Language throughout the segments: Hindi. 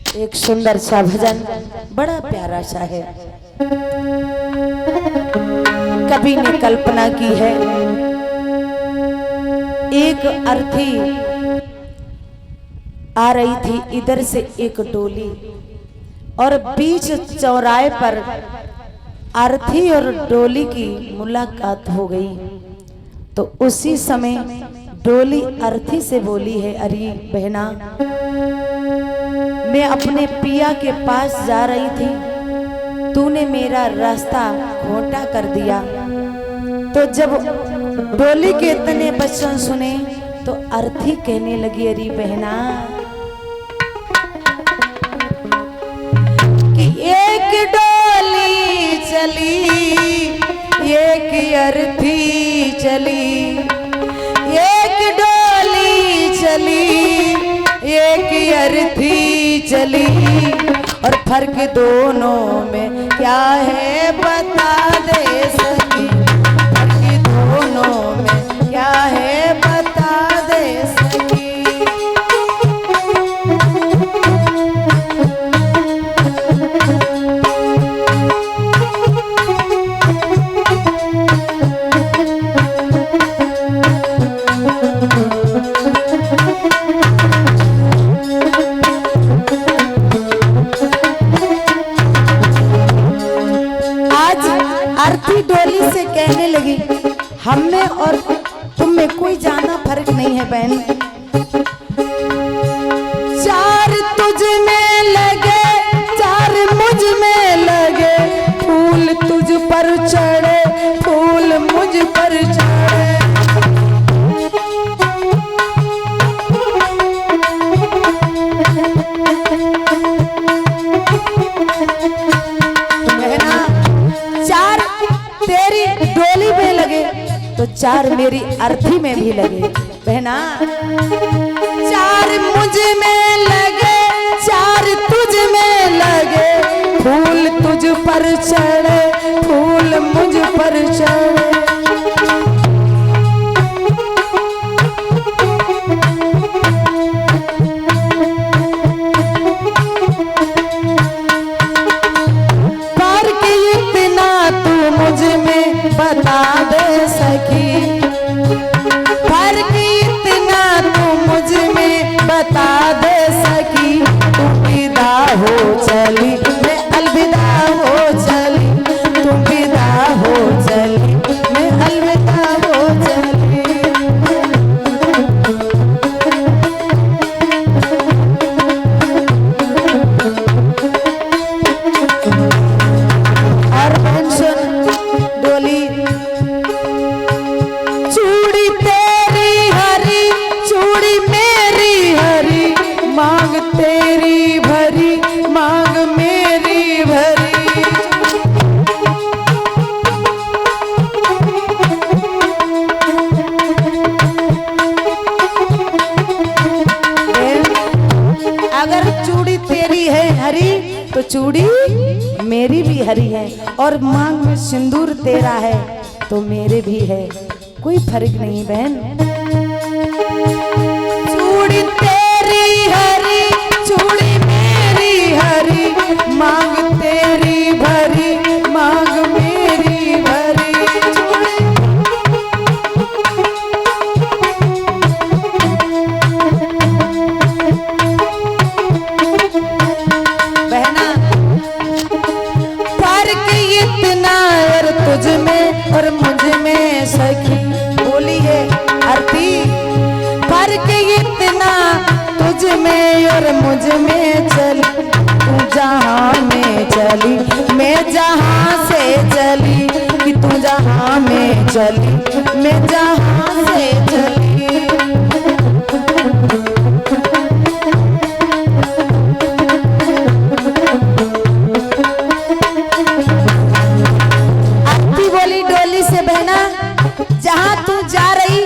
एक सुंदर सा भजन, बड़ा प्यारा सा है। कवि ने कल्पना की है, एक अर्थी आ रही थी इधर से एक डोली, और बीच चौराहे पर अर्थी और डोली की मुलाकात हो गई। तो उसी समय डोली अर्थी से बोली है, अरे बहना, मैं अपने पिया के पास जा रही थी, तूने मेरा रास्ता खोटा कर दिया। तो जब डोली के इतने वचन सुने तो अर्थी कहने लगी, अरे बहना, कि एक डोली चली, एक अर्थी चली, एक डोली चली, एक अर्थी चली, और फर्क दोनों में क्या है बता दे सकी, फर्क दोनों में क्या है बता दे सकी। अर्थी डोली से कहने लगी, हम में और तुम में कोई ज्यादा फर्क नहीं है बहन। चार तुझ में लगे, चार मुझ में लगे, फूल तुझ पर चढ़े, फूल मुझ पर चढ़े। तेरी डोली में लगे तो चार मेरी अर्थी में भी लगे बहना। चार मुझ में लगे, चार तुझ में लगे, फूल तुझ पर चढ़े, फूल मुझ पर चढ़े। बता दे सकी, फर्क इतना तू मुझ में बता दे सकी। तू विदा हो चली, मैं अलविदा हो चली, तू विदा हो चली, मैं अलविदा हो चली। और पेंशन डोली, चूड़ी तेरी हरी, चूड़ी मेरी हरी, मांग तेरी भरी, मांग मेरी भरी। अगर चूड़ी तेरी है हरी तो चूड़ी मेरी भी हरी है, और मांग में सिंदूर तेरा है तो मेरे भी है, कोई फर्क नहीं बहन। चूड़ी तेरी हरी, चूड़ी मेरी हरी, मांग तेरी भरी, मांग मेरी भरी। बहना, फर्क इतना और तुझ में और मुझ में सखी, बोली है अर्थी, फर्क इतना तुझ में और मुझ में चली। तू जहाँ में चली, मैं जहाँ से चली, कि तू जहाँ में चली, मैं जहाँ से चली। जहाँ तू जा रही,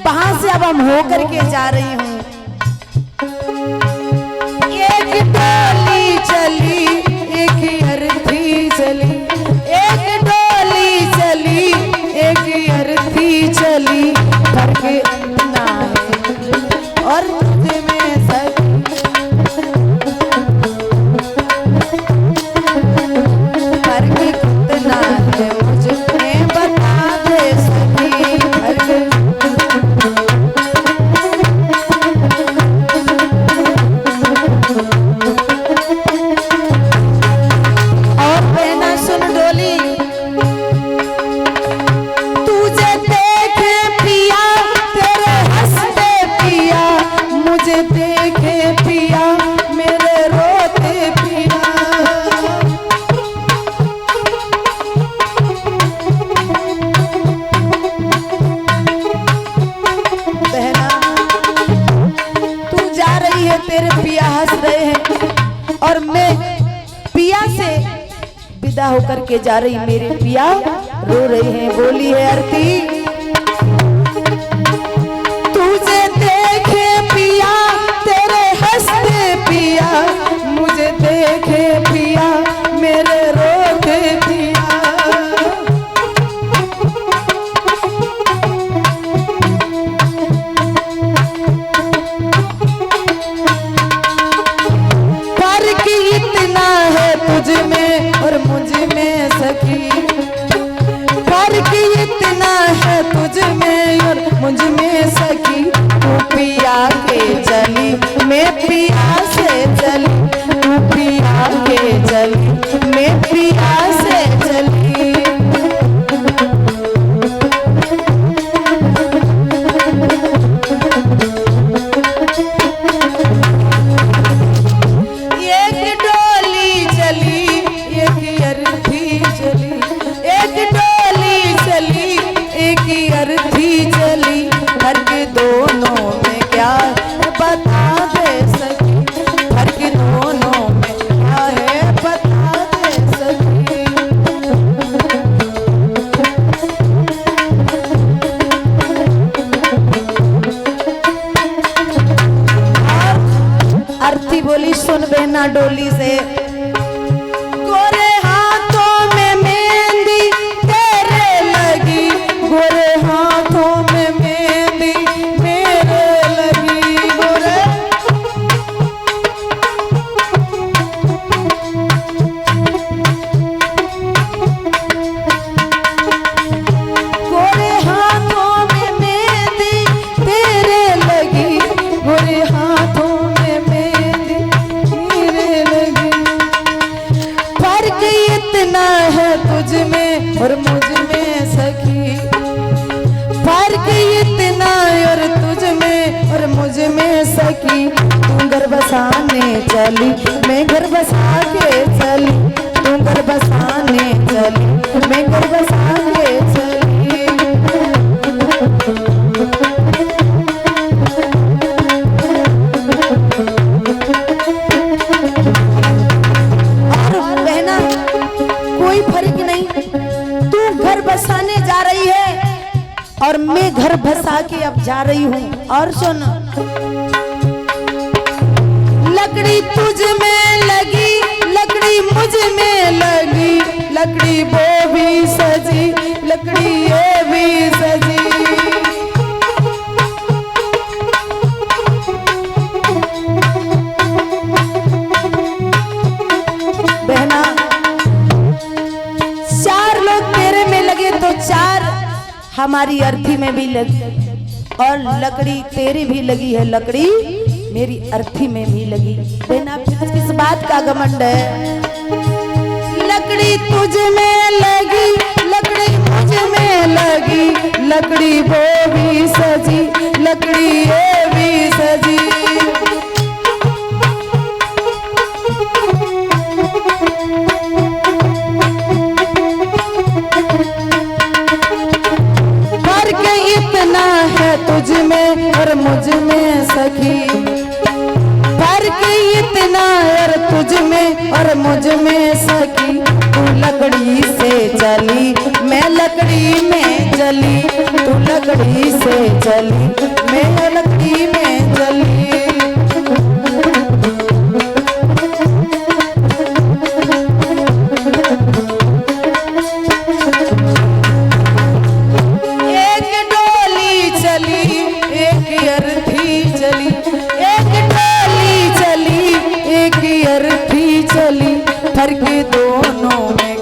वहां से अब हम होकर के जा रही हूँ। एक डोली चली, एक अर्थी चली, एक डोली चली, एक अर्थी चली, फर्क और मैं पिया से विदा होकर के जा रही, मेरे पिया रो रहे हैं। बोली है आरती, तुझे देखे पिया तेरे हंसते पिया, मुझे देखे पिया मेरे रोते पिया। फर्क इतना है तुझ में और मुझ में सखी, फर्क इतना है तुझ में और मुझ में सखी। तू पिया के चली मैं पिया से चली, तू पिया के चली मैं पिया से चली। एक डोली चली एक अर्थी चली, एक डोली चली एक अर्थी चली। फर्क दोनों में क्या है बता दे सकी, फर्क दोनों में क्या है बता दे सकी। अर्थी बोली सुन बहना डोली से, गोरे हाथों में मेहंदी तेरे लगी, गोरे हाथों में मेहंदी मेरे लगी। गोरे गोरे हाथों में मेहंदी तेरे लगी, गोरे हाथों में मेहंदी मेरे लगी। फर्क इतना है तुझ में और मुझ में सखी, फर्क इतना और तुझ में और मुझ में सखी। तू घर बसाने चली मैं घर बसा के चली, तू घर बसाने चली मैं घर बसा के चली। और बहना कोई फर्क नहीं, तू घर बसाने जा रही है और मैं घर बसा के अब जा रही हूँ। और सुन, लकड़ी तुझ में लगी लकड़ी मुझ में लगी, लकड़ी वो भी सजी लकड़ी ये भी सजी। बहना चार लोग तेरे में लगे तो चार हमारी अर्थी में भी लगी, और लकड़ी तेरी भी लगी है, लकड़ी मेरी अर्थी में भी लगी। बिना किस बात का घमंड है। लकड़ी तुझ में लगी लकड़ी मुझ में लगी, लकड़ी वो भी सजी लकड़ी ये भी सजी। फर्क इतना है तुझ में और मुझ में सखी, फर्क इतना और तुझ में और मुझ में सखी। तू लकड़ी से चली मैं लकड़ी में जली, तू लकड़ी से चली मैं लकड़ी में जली। एक डोली चली एक अर्थी चली, एक डोली चली एक अर्थी चली। फर्क दोनों में